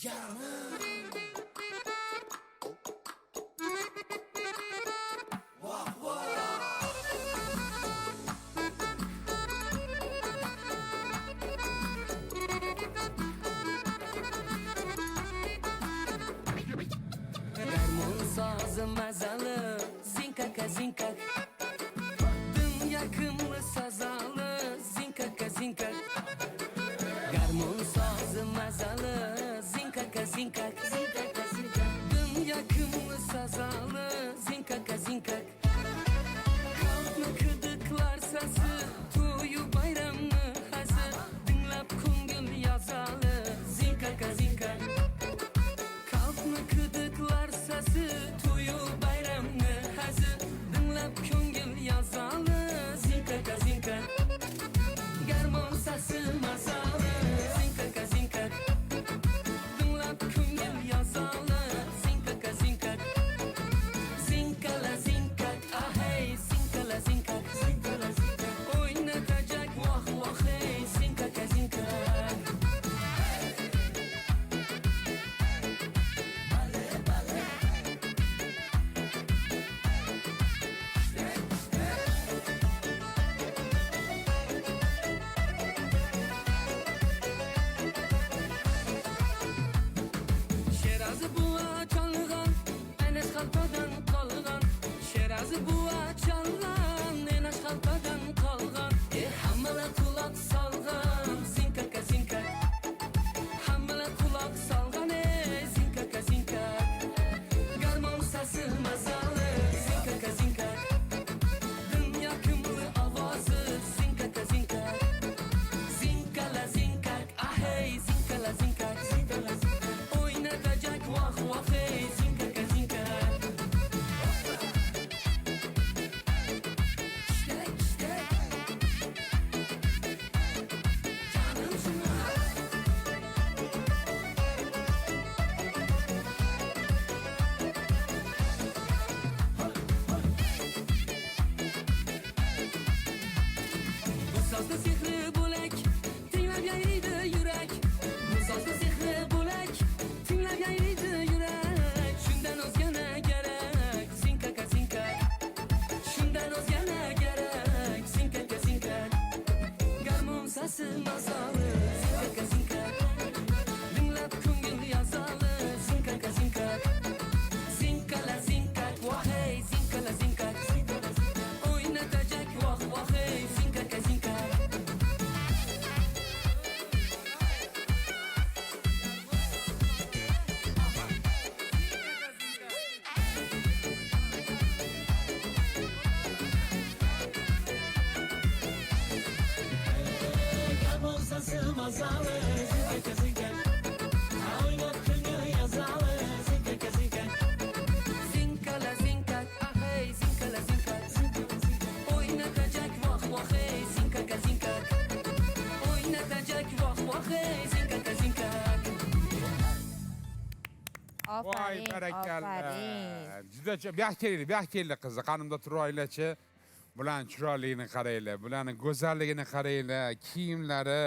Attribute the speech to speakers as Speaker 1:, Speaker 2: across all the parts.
Speaker 1: Sazı mazalı zinkaka zinkak Dün yakımlı sazalı zinkaka zinkak Garmon sazı mazalı zinkaka zinkak Zinkaka zinkak Dün yakımlı sazalı zinkaka zinkak Kalkma kıdıklar sası Tuyu bayramı hazır Dinlap kungül yazalı zinkaka zinkak Kalkma kıdıklar sası Tuyu bayramı hazır Dinlap kungül yazalı zinkaka zinkak Garmon sası mazalı zinkaka zinkak Dinlap kungül yazalı zinkaka zinkak Zinkala zinkak ahey zinkala zinkak Zinkala zinkak Oynatacak vah vah hey zinkaka zinkak Şerazı buğa çalğan, enes xaltadan qalğan Şerazı buğa çalğan, enes xaltadan qalğan Hamala kulaq salğan, zinkaka zinkak Hamala kulaq salğan, zinkaka zinkak Garmon sası mazalı, zinkaka zinkak Dün yakımlı avazı, zinkaka zinkak Zinkala zinkak, ahey zinkala zinkak Zinkala zinkak Oynatacak vah vah hey zinkaka zinkak İştek iştek Canım şuna Bu sazda sihri bulak Tinglab yayriydi yürek Bu sazda sihri bulak Tinglab yayriydi yürek Shundan o'zgana gerek Zinkaka zinkak Shundan o'zgana gerek Zinkaka zinkak Garmon sasi mazalı Zinkaka zinkak Dinlab ko'ngil yazalı Zinkaka zinkak Zinkala zinkak Vah hey zinkala zinkak Oynatacak vah vah hey zinkaka zinkak
Speaker 2: Garmon sası mazalı zinkaka zinkak Oynat kıngı yazalı zinkaka zinkak
Speaker 1: Zinkala zinkak ahey zinkala zinkak Oynatacak vah vah hey zinkaka zinkak Oynatacak vah vah hey zinkaka zinkak
Speaker 3: Voy
Speaker 4: Aferin,
Speaker 3: barakalla.
Speaker 4: aferin.
Speaker 3: Juda behkelli qizni qanimda turaylachi. Bulan chiroyligini qaranglar, bularning go'zalligini qaranglar, kiyimlari.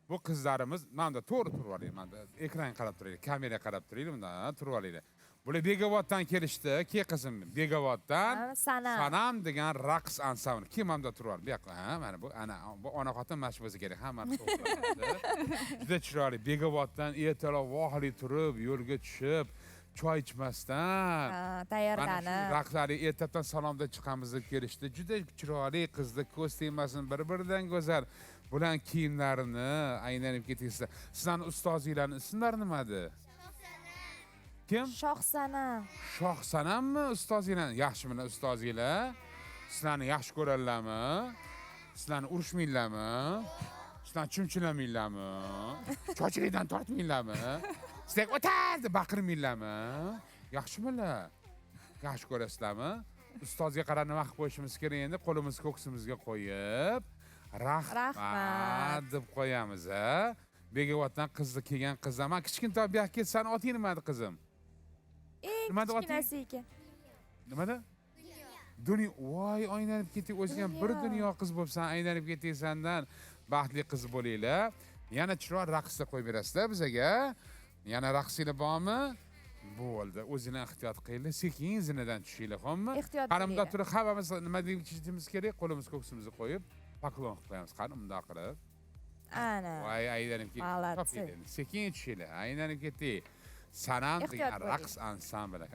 Speaker 3: Bu qizlarimiz mana to'g'ri turib oling, mana ekran qarab turaylik, kamera qarab turaylik, bundan turib olinglar. Bular Begovatdan kelishdi, ke qizim Begovatdan Sanam degan raqs ansambli. Kim hamda turib oldi? Bu yoqqa, ha, mana bu ana bu ona xotin mana shu bo'lsa kerak, hammani to'g'ri. Juda chiroyli Begovatdan ertalab vohli turib, yo'lga tushib, choy ichmasdan
Speaker 4: Tayyorlanib.
Speaker 3: raqslarga ertadan salomda chiqamiz deb kelishdi. Juda chiroyli qizni ko'z tegmasin, bir-biridan go'zal. Bulan kiyimlarini aylanib ketingizlar. Sizlarning ustozinglarning ismlari nima edi? Kim?
Speaker 4: Shohsanam.
Speaker 3: Shohsanammi ustozinglar? Yaxshimi ustozinglar? Sizlarni yaxshi ko'radilarmi? Sizlarni urushmaylarmi? Sizlarni chumchilamaylarmi? Chochlikdan tortmaylarmi? Sizlar o'tar deb baqirmaylarmi? Yaxshimilar? Yaxshi ko'rasizlarmi? Ustozga qarab nima qilib qo'yishimiz kerak endi? Qo'limizni ko'ksimizga qo'yib, rahmat deb qo'yamiz, ha? Begovatdan qizni kelgan qizlar. Men kichkintoy bu yoqqa kelsam, oting nima edi qizim? Nima deb
Speaker 4: Kichkinasi ekan.
Speaker 3: Nimada? Dunyo, voy aylanib ketib o'zgan bir dunyo qiz bo'lsan, aylanib ketaysandan baxtli qiz bo'linglar. Yana chiroy raqsda qo'yib berasizlar bizga. Yana raqsinglar bormi? Bo'ldi. O'zini ehtiyot qilinglar, sekin zinadan tushinglar, xo'pmi?
Speaker 4: Ehtiyot
Speaker 3: Qanimda
Speaker 4: bo'linglar.
Speaker 3: turib hammamiz nima deyishimiz kerak? Qo'limiz ko'ksimizni qo'yib, poklon qilib qo'yamiz. Qani bundoq qilib.
Speaker 4: Ana.
Speaker 3: Voy, aylanib
Speaker 4: Молодцы.
Speaker 3: ketdi. Sekin tushinglar. Aylanib ketdi. Sanam
Speaker 4: Ehtiyot
Speaker 3: degan
Speaker 4: bo'ling.
Speaker 3: raqs ansambli.